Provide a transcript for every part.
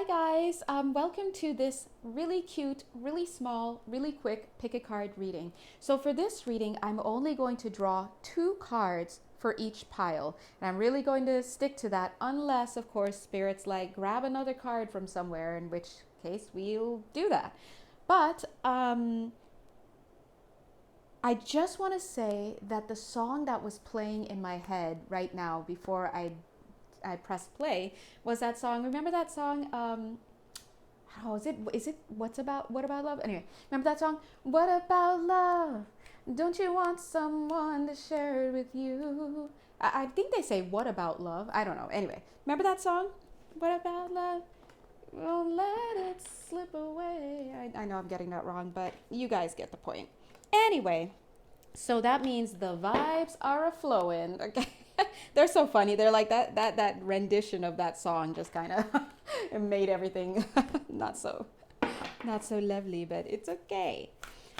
guys, welcome to this really cute, really small, really quick pick a card reading. So for this reading, I'm only going to draw 2 cards for each pile. And I'm really going to stick to that unless, of course, spirits like grab another card from somewhere, in which case we'll do that. But I just want to say that the song that was playing in my head right now before I pressed play was that song. Remember that song? How is it? Is it what about love? Anyway, remember that song? What about love? Don't you want someone to share it with you? I think they say what about love? I don't know. Anyway, remember that song? What about love? Won't let it slip away. I know I'm getting that wrong, but you guys get the point. Anyway, so that means the vibes are a flowing. Okay. They're so funny. They're like that rendition of that song just kind of made everything not so lovely, but it's okay.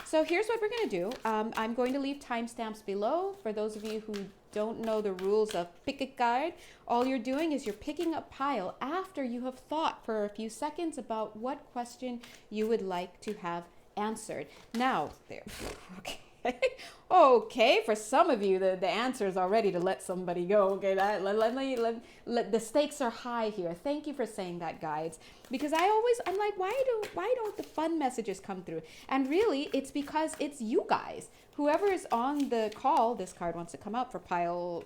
So here's what we're going to do. I'm going to leave timestamps below for those of you who don't know the rules of pick a card. All you're doing is you're picking a pile after you have thought for a few seconds about what question you would like to have answered. Now, there. Okay. Okay, for some of you, the answer is already to let somebody go. Okay, the stakes are high here. Thank you for saying that, guides. Because I'm like, why don't the fun messages come through? And really, it's because it's you guys. Whoever is on the call, this card wants to come out for pile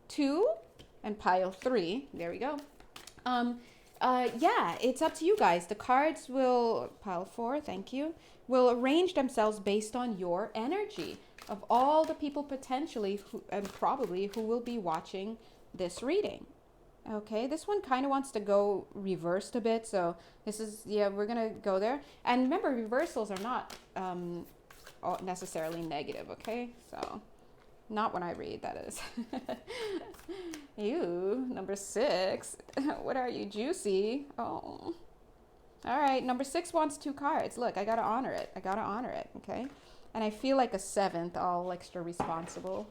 2 and pile 3. There we go. Yeah, it's up to you guys. The cards will, pile 4, thank you, will arrange themselves based on your energy of all the people potentially and probably who will be watching this reading. Okay, this one kind of wants to go reversed a bit. So this is, yeah, we're going to go there. And remember, reversals are not necessarily negative, okay? So not when I read, that is. Ew, number 6. What are you, juicy? Oh. All right, number 6 wants 2 cards. Look, I got to honor it. Okay? And I feel like a 7th, all extra responsible.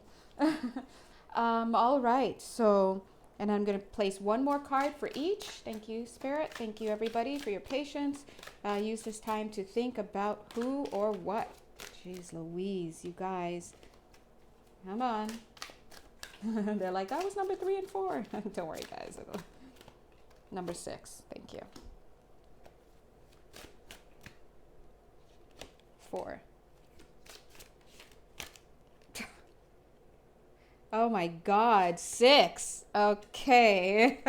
All right, so, and I'm going to place 1 more card for each. Thank you, Spirit. Thank you, everybody, for your patience. Use this time to think about who or what. Jeez Louise, you guys. Come on. They're like, that was number 3 and 4. Don't worry, guys. Number 6. Thank you. 4. Oh my God, 6. Okay.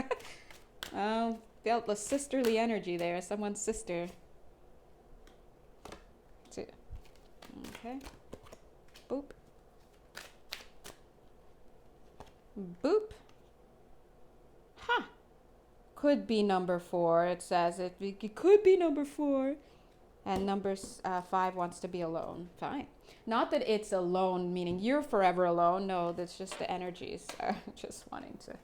Felt the sisterly energy there. Someone's sister. 2. Okay. Boop. Boop. Huh. Could be number 4. It says it could be number 4. And number 5 wants to be alone. Fine. Not that it's alone, meaning you're forever alone. No, that's just the energies are just wanting to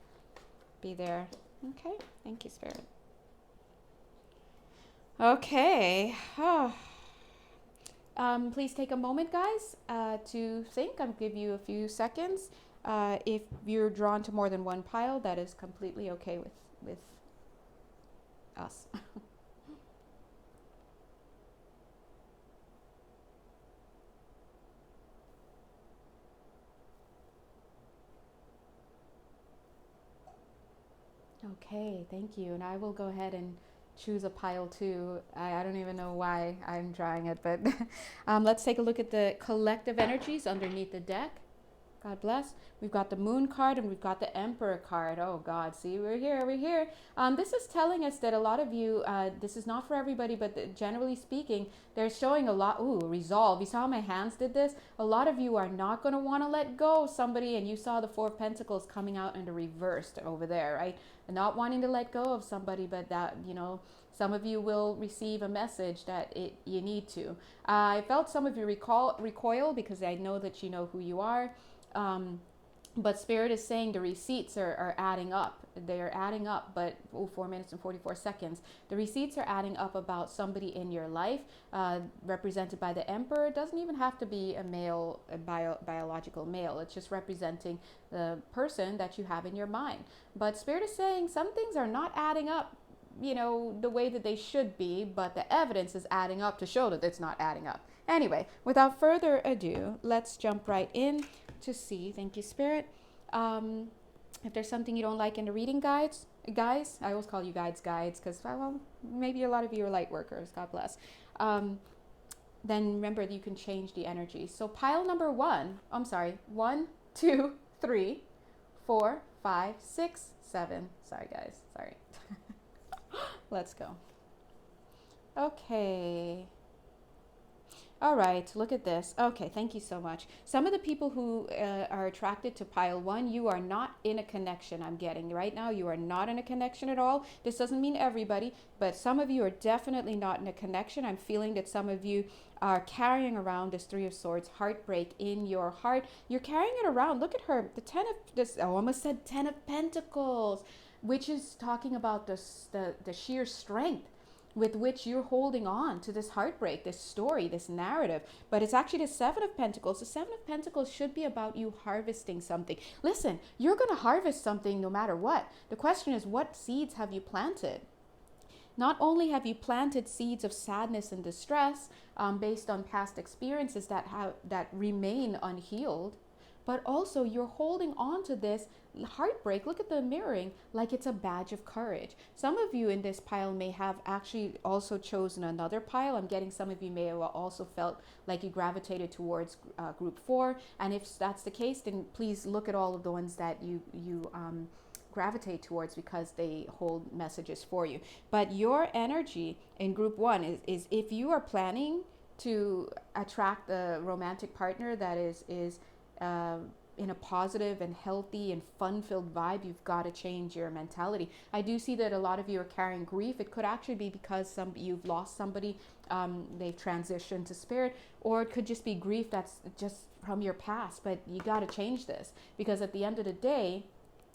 be there. Okay. Thank you, Spirit. Okay. Oh. Please take a moment, guys, to think. I'll give you a few seconds. If you're drawn to more than 1 pile, that is completely okay with us. Okay, thank you. And I will go ahead and choose a pile 2. I don't even know why I'm trying it, but let's take a look at the collective energies underneath the deck. God bless. We've got the Moon card and we've got the Emperor card. Oh God, see, we're here. This is telling us that a lot of you, this is not for everybody, but generally speaking, they're showing a lot, resolve. You saw how my hands did this? A lot of you are not going to want to let go of somebody, and you saw the 4 of Pentacles coming out in the reversed over there, right? Not wanting to let go of somebody, but that, some of you will receive a message that you need to. I felt some of you recoil because I know that you know who you are. But Spirit is saying the receipts are adding up. They're adding up, but 4 minutes and 44 seconds. The receipts are adding up about somebody in your life, represented by the Emperor. It doesn't even have to be a male, biological male. It's just representing the person that you have in your mind. But Spirit is saying some things are not adding up, the way that they should be, but the evidence is adding up to show that it's not adding up. Anyway, without further ado, let's jump right in to see, thank you, Spirit, if there's something you don't like in the reading guides, guys, I always call you guides because, well, maybe a lot of you are light workers, God bless, then remember that you can change the energy. So pile number 1, 2, 3, 4, 5, 6, 7, sorry guys, sorry. Let's go. Okay. All right, look at this. Okay, thank you so much. Some of the people who are attracted to pile 1, you are not in a connection. I'm getting right now, you are not in a connection at all. This doesn't mean everybody, but some of you are definitely not in a connection. I'm feeling that some of you are carrying around this 3 of Swords, heartbreak in your heart. You're carrying it around. Look at her, the 10 of this. I almost said 10 of Pentacles, which is talking about the sheer strength with which you're holding on to this heartbreak, this story, this narrative. But it's actually the 7 of Pentacles. The 7 of Pentacles should be about you harvesting something. Listen, you're going to harvest something no matter what. The question is, what seeds have you planted? Not only have you planted seeds of sadness and distress based on past experiences that remain unhealed, but also you're holding on to this heartbreak. Look at the mirroring, like it's a badge of courage. Some of you in this pile may have actually also chosen another pile. I'm getting some of you may have also felt like you gravitated towards group 4. And if that's the case, then please look at all of the ones that you gravitate towards, because they hold messages for you. But your energy in group 1 is if you are planning to attract a romantic partner that is in a positive and healthy and fun-filled vibe, you've got to change your mentality. I do see that a lot of you are carrying grief. It could actually be because you've lost somebody, they've transitioned to Spirit, or it could just be grief that's just from your past. But you got to change this, because at the end of the day,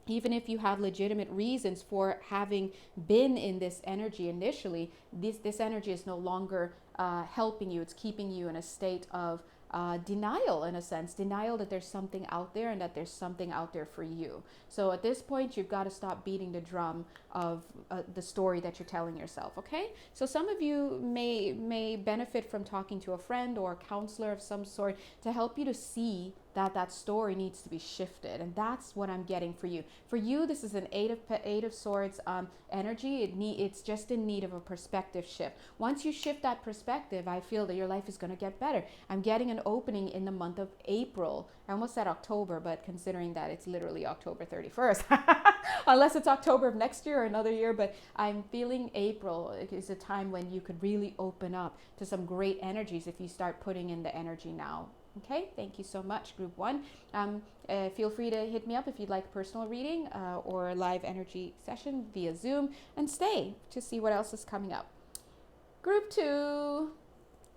even if you have legitimate reasons for having been in this energy initially, this energy is no longer helping you. It's keeping you in a state of denial, in a sense, denial that there's something out there and that there's something out there for you. So at this point, you've got to stop beating the drum of the story that you're telling yourself. Okay, so some of you may benefit from talking to a friend or a counselor of some sort to help you to see that story needs to be shifted. And that's what I'm getting for you. For you, this is an eight of Swords energy. It's just in need of a perspective shift. Once you shift that perspective, I feel that your life is going to get better. I'm getting an opening in the month of April. I almost said October, but considering that it's literally October 31st, unless it's October of next year or another year, but I'm feeling April is a time when you could really open up to some great energies if you start putting in the energy now. Okay, thank you so much, group 1. Feel free to hit me up if you'd like a personal reading or a live energy session via Zoom, and stay to see what else is coming up. Group 2.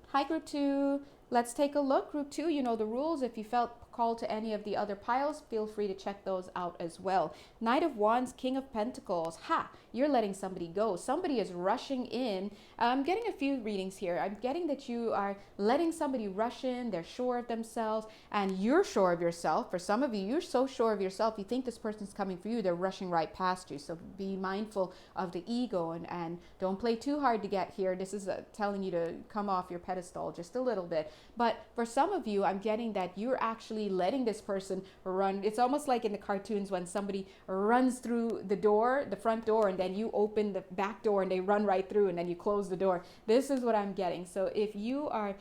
Hi, group 2. Let's take a look. Group 2, you know the rules. If you felt called to any of the other piles, feel free to check those out as well. Knight of Wands, King of Pentacles. Ha! You're letting somebody go. Somebody is rushing in. I'm getting a few readings here. I'm getting that you are letting somebody rush in. They're sure of themselves, and you're sure of yourself. For some of you, you're so sure of yourself, you think this person's coming for you. They're rushing right past you. So be mindful of the ego and don't play too hard to get here. This is telling you to come off your pedestal just a little bit. But for some of you, I'm getting that you're actually letting this person run. It's almost like in the cartoons when somebody runs through the door, the front door, and then you open the back door and they run right through, and then you close the door. This is what I'm getting. So if you are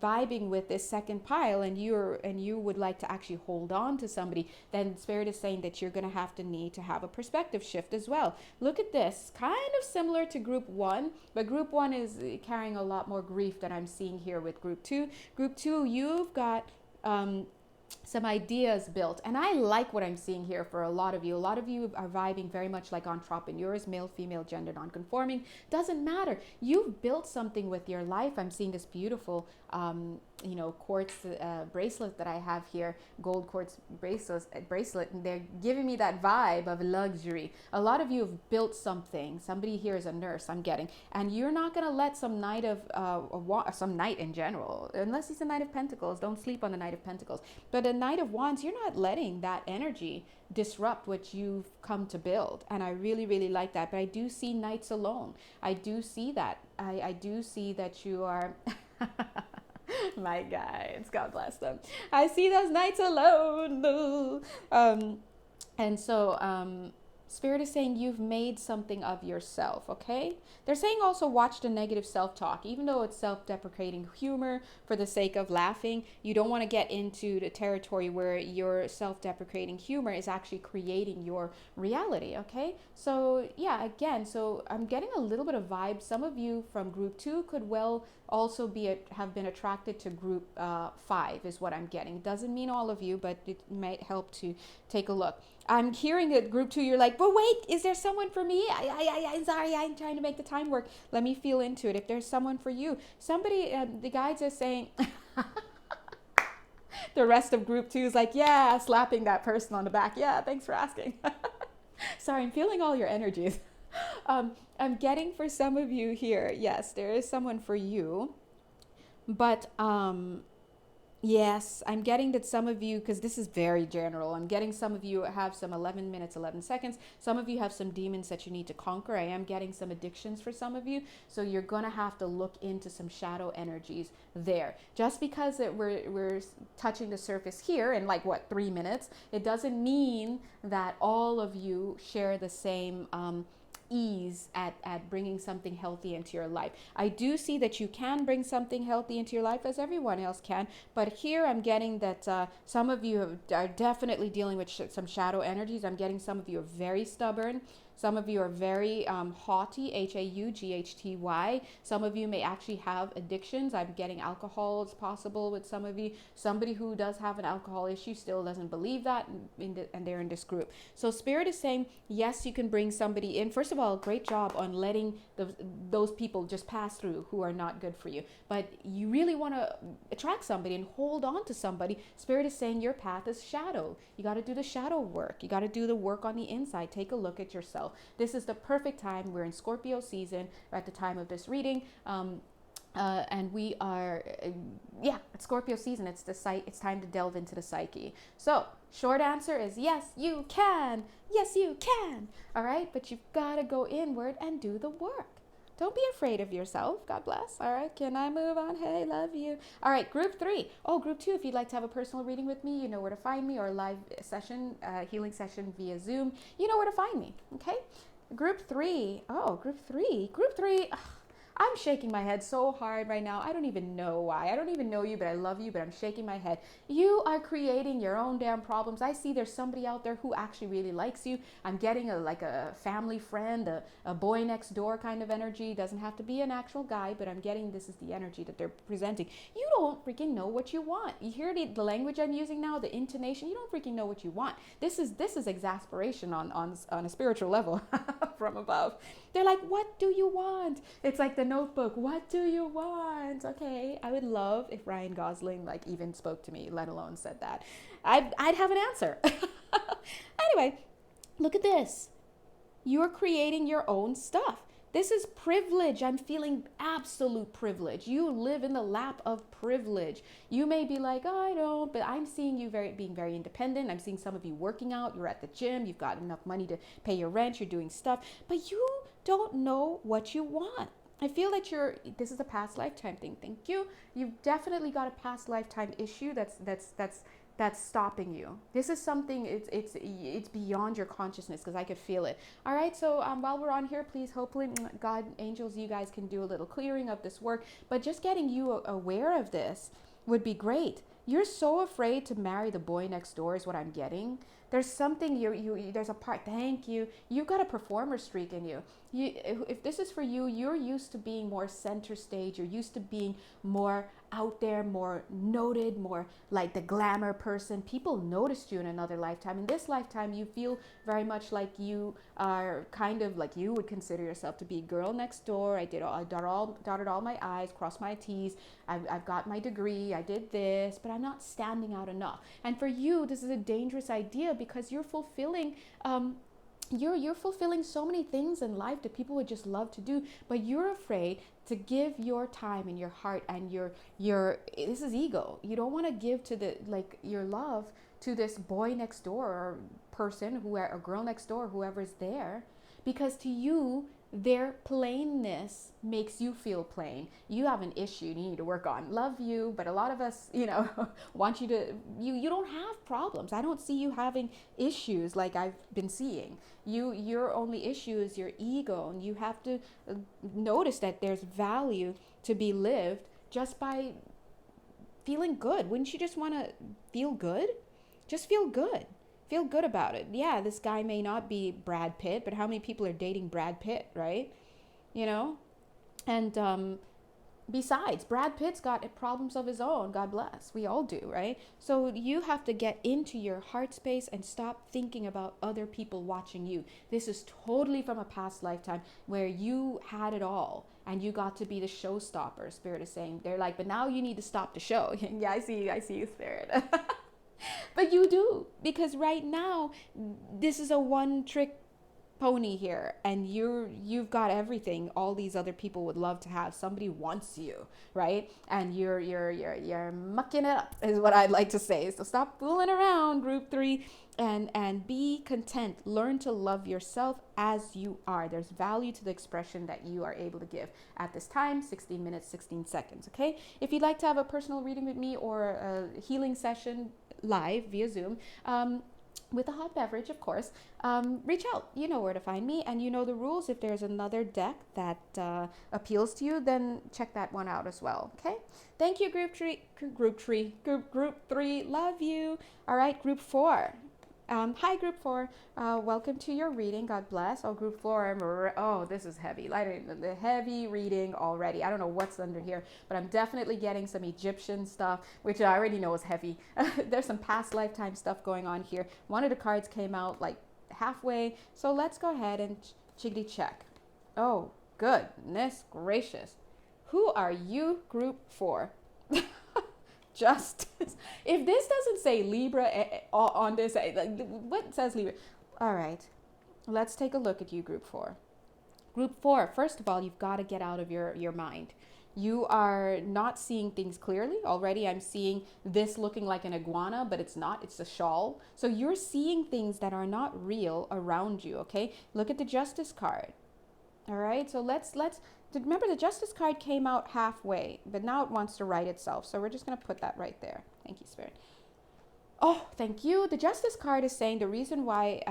vibing with this second pile and you would like to actually hold on to somebody, then Spirit is saying that you're going to need to have a perspective shift as well. Look at this, kind of similar to group 1, but group 1 is carrying a lot more grief than I'm seeing here with group 2. Group 2, you've got some ideas built. And I like what I'm seeing here for a lot of you. A lot of you are vibing very much like entrepreneurs, male, female, gender non-conforming. Doesn't matter. You've built something with your life. I'm seeing this beautiful, quartz bracelet that I have here, gold quartz bracelet, and they're giving me that vibe of luxury. A lot of you have built something. Somebody here is a nurse, I'm getting, and you're not gonna let some knight of some knight in general, unless he's a knight of pentacles. Don't sleep on the knight of pentacles, but a knight of wands, you're not letting that energy disrupt what you've come to build. And I really, really like that. But I do see knights alone. I do see that. I do see that you are my guides, God bless them. I see those knights alone. And so Spirit is saying you've made something of yourself, okay? They're saying also watch the negative self-talk. Even though it's self-deprecating humor for the sake of laughing, you don't want to get into the territory where your self-deprecating humor is actually creating your reality, okay? So yeah, again, so I'm getting a little bit of vibe. Some of you from group 2 could well also have been attracted to group 5 is what I'm getting. Doesn't mean all of you, but it might help to take a look. I'm hearing at group 2, you're like, but wait, is there someone for me? I'm sorry, I'm trying to make the time work. Let me feel into it. If there's someone for you, somebody, the guides are saying, the rest of group 2 is like, yeah, slapping that person on the back. Yeah, thanks for asking. Sorry, I'm feeling all your energies. I'm getting for some of you here, yes, there is someone for you, but yes, I'm getting that some of you, because this is very general, I'm getting some of you have some 11 minutes, 11 seconds. Some of you have some demons that you need to conquer. I am getting some addictions for some of you. So you're going to have to look into some shadow energies there. Just because we're touching the surface here in 3 minutes, it doesn't mean that all of you share the same ease at bringing something healthy into your life. I do see that you can bring something healthy into your life as everyone else can, but here I'm getting that some of you are definitely dealing with some shadow energies. I'm getting some of you are very stubborn. Some of you are very haughty, Haughty. Some of you may actually have addictions. I'm getting alcohol is possible with some of you. Somebody who does have an alcohol issue still doesn't believe that, and they're in this group. So Spirit is saying, yes, you can bring somebody in. First of all, great job on letting those people just pass through who are not good for you. But you really want to attract somebody and hold on to somebody. Spirit is saying your path is shadow. You got to do the shadow work. You got to do the work on the inside. Take a look at yourself. This is the perfect time. We're in Scorpio season at the time of this reading. And we are, it's Scorpio season. It's time to delve into the psyche. So short answer is yes, you can. Yes, you can. All right. But you've got to go inward and do the work. Don't be afraid of yourself. God bless. All right. Can I move on? Hey, love you. All right. Group 3. Oh, group 2. If you'd like to have a personal reading with me, you know where to find me, or a live session, healing session via Zoom. You know where to find me. Okay. Group 3. Oh, group 3. Group 3. Ugh. I'm shaking my head so hard right now. I don't even know why. I don't even know you, but I love you, but I'm shaking my head. You are creating your own damn problems. I see there's somebody out there who actually really likes you. I'm getting a family friend, a boy next door kind of energy. Doesn't have to be an actual guy, but I'm getting this is the energy that they're presenting. You don't freaking know what you want. You hear the language I'm using now, the intonation. You don't freaking know what you want. This is exasperation on a spiritual level from above. They're like, what do you want? It's like the Notebook. What do you want? Okay, I would love if Ryan Gosling even spoke to me, let alone said that. I'd have an answer. Anyway, look at this. You're creating your own stuff. This is privilege. I'm feeling absolute privilege. You live in the lap of privilege. You may be like, oh, I don't, but I'm seeing you being very independent. I'm seeing some of you working out. You're at the gym. You've got enough money to pay your rent. You're doing stuff, but you don't know what you want. I feel that this is a past lifetime thing. Thank you. You've definitely got a past lifetime issue that's stopping you. This is something, it's beyond your consciousness, because I could feel it. All right, so while we're on here, please, hopefully, God, angels, you guys can do a little clearing of this work, but just getting you aware of this would be great. You're so afraid to marry the boy next door is what I'm getting. There's something there's a part, thank you. You've got a performer streak in you. If this is for you, you're used to being more center stage. You're used to being more out there, more noted, more like the glamour person. People noticed you in another lifetime. In this lifetime, you feel very much like you are kind of like you would consider yourself to be girl next door. I dotted all my I's, crossed my T's. I've got my degree. I did this, but I'm not standing out enough. And for you, this is a dangerous idea because you're fulfilling you're fulfilling so many things in life that people would just love to do, but you're afraid to give your time and your heart and your this is ego. You don't want to give to the like your love to this boy next door or person who or girl next door, whoever's there, because to you their plainness makes you feel plain. You have an issue you need to work on. Love you, but a lot of us, want you to, you don't have problems. I don't see you having issues like I've been seeing. Your only issue is your ego, and you have to notice that there's value to be lived just by feeling good. Wouldn't you just want to feel good? Just feel good. Feel good about it. Yeah, this guy may not be Brad Pitt, but how many people are dating Brad Pitt, right? And besides, Brad Pitt's got problems of his own. God bless. We all do, right? So you have to get into your heart space and stop thinking about other people watching you. This is totally from a past lifetime where you had it all and you got to be the showstopper. Spirit is saying, they're like, but now you need to stop the show. Yeah, I see you, Spirit. But you do, because right now this is a one trick pony here, and you've got everything all these other people would love to have. Somebody wants you, right? And you're mucking it up is what I'd like to say. So stop fooling around, group 3, and be content. Learn to love yourself as you are. There's value to the expression that you are able to give at this time. 16 minutes 16 seconds. Okay, if you'd like to have a personal reading with me or a healing session live via Zoom, with a hot beverage, of course, reach out. You know where to find me, and you know the rules. If there's another deck that appeals to you, then check that one out as well. Okay, thank you, group 3. Love you. All right, group 4. Hi, group 4. Welcome to your reading. God bless. Oh, group 4. Oh, this is heavy. The heavy reading already. I don't know what's under here, but I'm definitely getting some Egyptian stuff, which I already know is heavy. There's some past lifetime stuff going on here. One of the cards came out like halfway, so let's go ahead and chickadee check. Oh, goodness gracious. Who are you, group 4? Justice. If this doesn't say Libra on this, what says Libra? All right, let's take a look at you, group 4. Group 4, first of all, you've got to get out of your mind. You are not seeing things clearly. Already I'm seeing this looking like an iguana, but it's not. It's a shawl. So you're seeing things that are not real around you, okay? Look at the Justice card. All right, so let's remember the Justice card came out halfway, but now it wants to right itself. So we're just going to put that right there. Thank you, Spirit. Oh, thank you. The Justice card is saying the reason why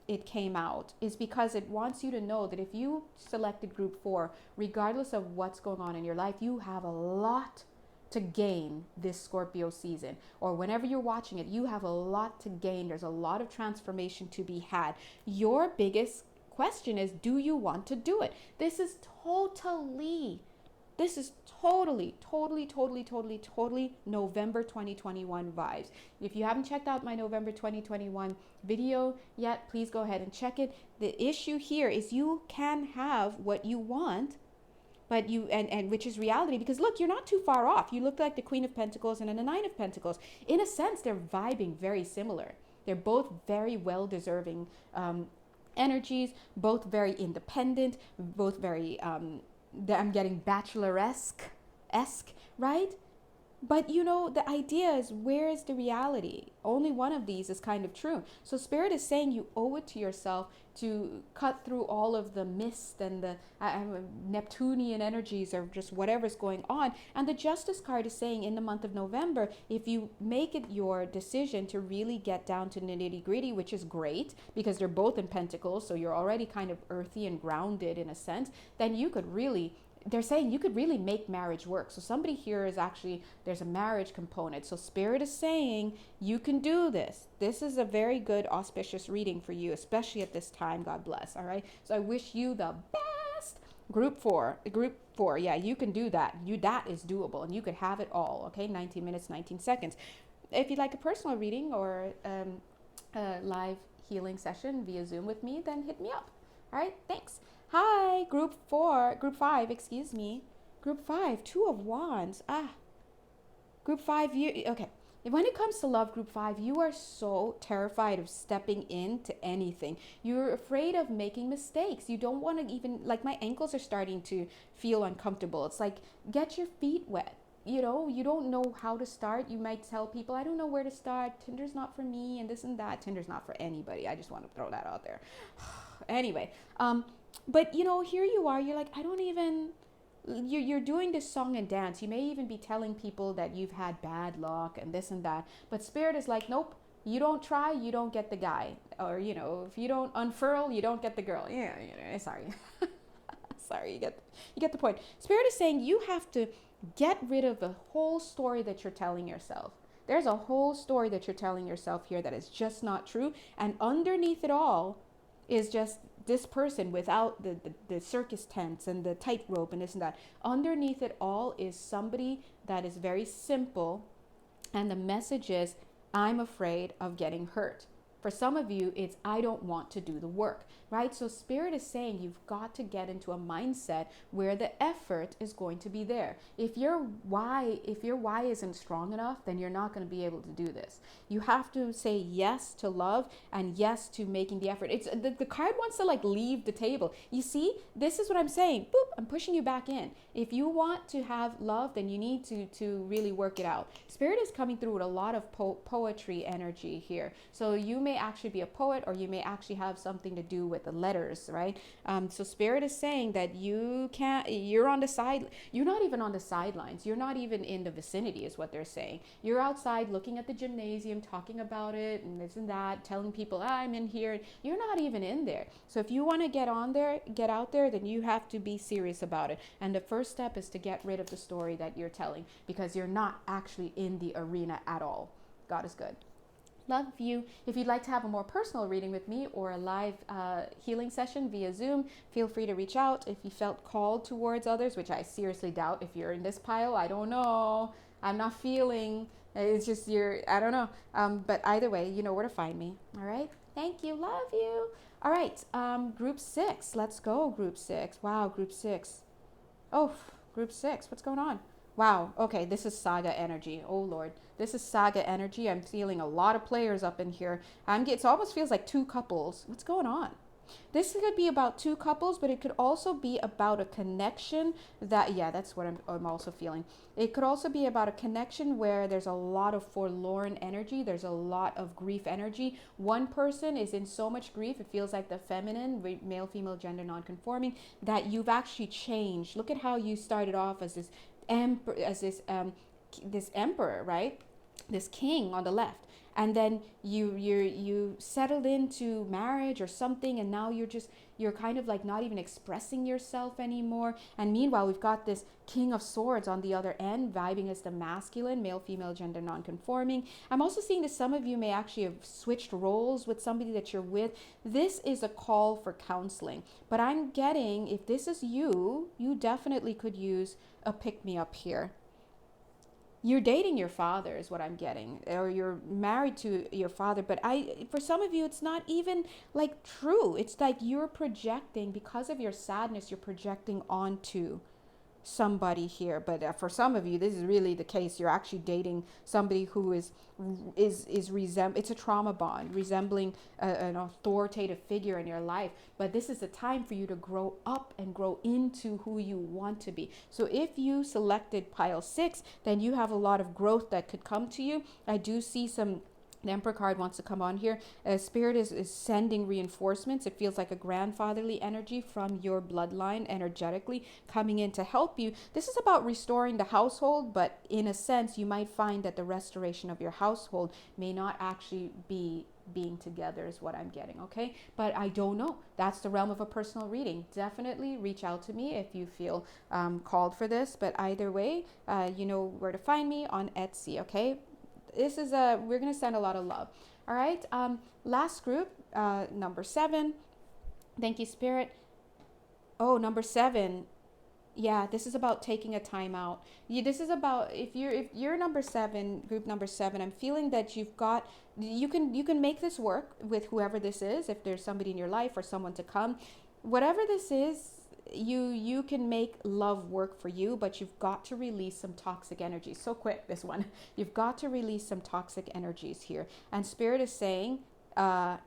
it came out is because it wants you to know that if you selected group 4, regardless of what's going on in your life, you have a lot to gain this Scorpio season, or whenever you're watching it, you have a lot to gain. There's a lot of transformation to be had. Your biggest question is, do you want to do it? This is totally November 2021 vibes. If you haven't checked out my November 2021 video yet, please go ahead and check it. The issue here is you can have what you want, but you and which is reality, because look, you're not too far off. You look like the Queen of Pentacles and then the Nine of Pentacles. In a sense, they're vibing very similar. They're both very well deserving energies, both very independent, both very I'm getting bachelor-esque, right? But the idea is, where is the reality? Only one of these is kind of true. So Spirit is saying you owe it to yourself to cut through all of the mist and the Neptunian energies, or just whatever's going on. And the Justice card is saying in the month of November, if you make it your decision to really get down to nitty gritty, which is great because they're both in Pentacles, so you're already kind of earthy and grounded in a sense, then you could really, they're saying you could really make marriage work. So somebody here is actually, there's a marriage component. So Spirit is saying you can do this. This is a very good auspicious reading for you, especially at this time. God bless. All right. So I wish you the best. Group 4, yeah, you can do that. That is doable, and you could have it all. Okay, 19 minutes, 19 seconds. If you'd like a personal reading or a live healing session via Zoom with me, then hit me up. All right, thanks. Hi, Group 5, excuse me. Group 5, Two of Wands. Group 5, okay. When it comes to love, Group 5, you are so terrified of stepping into anything. You're afraid of making mistakes. You don't want to even, like, my ankles are starting to feel uncomfortable. It's like, get your feet wet. You don't know how to start. You might tell people, I don't know where to start. Tinder's not for me, and this and that. Tinder's not for anybody. I just want to throw that out there. Anyway, but here you are. You're like, I don't even. You're doing this song and dance. You may even be telling people that you've had bad luck and this and that. But Spirit is like, nope. You don't try, you don't get the guy. Or if you don't unfurl, you don't get the girl. Yeah, sorry. Sorry, you get the point. Spirit is saying you have to get rid of the whole story that you're telling yourself. There's a whole story that you're telling yourself here that is just not true. And underneath it all is just this person without the circus tents and the tightrope and this and that. Underneath it all is somebody that is very simple. And the message is, I'm afraid of getting hurt. For some of you, it's, I don't want to do the work, right? So Spirit is saying you've got to get into a mindset where the effort is going to be there. If your why isn't strong enough, then you're not going to be able to do this. You have to say yes to love and yes to making the effort. It's the card wants to like leave the table. You see, this is what I'm saying. Boop, I'm pushing you back in. If you want to have love, then you need to really work it out. Spirit is coming through with a lot of poetry energy here. So you may actually be a poet, or you may actually have something to do with the letters, right? So Spirit is saying that you're on the side. You're not even on the sidelines. You're not even in the vicinity is what they're saying. You're outside looking at the gymnasium, talking about it and this and that, telling people, I'm in here. You're not even in there. So if you want to get out there, then you have to be serious about it. And the first step is to get rid of the story that you're telling, because you're not actually in the arena at all. God is good. Love you. If you'd like to have a more personal reading with me or a live healing session via Zoom, feel free to reach out. If you felt called towards others, which I seriously doubt, if you're in this pile, I don't know. I'm not feeling. It's just I don't know. But either way, you know where to find me. All right. Thank you. Love you. All right. Group 6. Let's go, Group 6. Wow, Group 6. Oh, Group 6. What's going on? Wow. Okay, this is saga energy. Oh Lord, this is saga energy. I'm feeling a lot of players up in here. It almost feels like two couples. What's going on? This could be about two couples, but it could also be about a connection that's what I'm also feeling. It could also be about a connection where there's a lot of forlorn energy. There's a lot of grief energy. One person is in so much grief. It feels like the feminine, male, female, gender non-conforming, that you've actually changed. Look at how you started off as this this emperor, right? This king on the left, and then you settled into marriage or something, and now you're kind of like not even expressing yourself anymore. And meanwhile, we've got this King of Swords on the other end, vibing as the masculine, male, female, gender non-conforming. I'm also seeing that some of you may actually have switched roles with somebody that you're with. This is a call for counseling, but I'm getting, if this is you definitely could use a pick-me-up here. You're dating your father is what I'm getting, or you're married to your father, but for some of you, it's not even like true. It's like you're projecting, because of your sadness, you're projecting onto somebody here. But for some of you, this is really the case. You're actually dating somebody who it's a trauma bond, resembling an authoritative figure in your life. But this is a time for you to grow up and grow into who you want to be. So if you selected pile 6, then you have a lot of growth that could come to you. I do see the Emperor card wants to come on here. Spirit is sending reinforcements. It feels like a grandfatherly energy from your bloodline energetically coming in to help you. This is about restoring the household, but in a sense, you might find that the restoration of your household may not actually be being together is what I'm getting, okay? But I don't know. That's the realm of a personal reading. Definitely reach out to me if you feel called for this. But either way, you know where to find me on Etsy, okay? This is we're going to send a lot of love. All right. Last group, number 7. Thank you, Spirit. Oh, number 7. Yeah, this is about taking a time out. This is about, if you're number 7, group number 7, I'm feeling that you can make this work with whoever this is. If there's somebody in your life or someone to come, whatever this is, you can make love work for you, but you've got to release some toxic energies. So quick, this one. You've got to release some toxic energies here. And Spirit is saying, uh,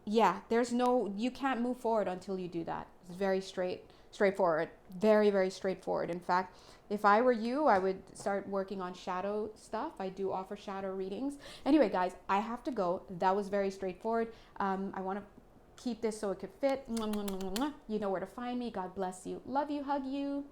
yeah, you can't move forward until you do that. It's very straightforward, very, very straightforward. In fact, if I were you, I would start working on shadow stuff. I do offer shadow readings. Anyway, guys, I have to go. That was very straightforward. I want to keep this so it could fit. You know where to find me. God bless you. Love you. Hug you.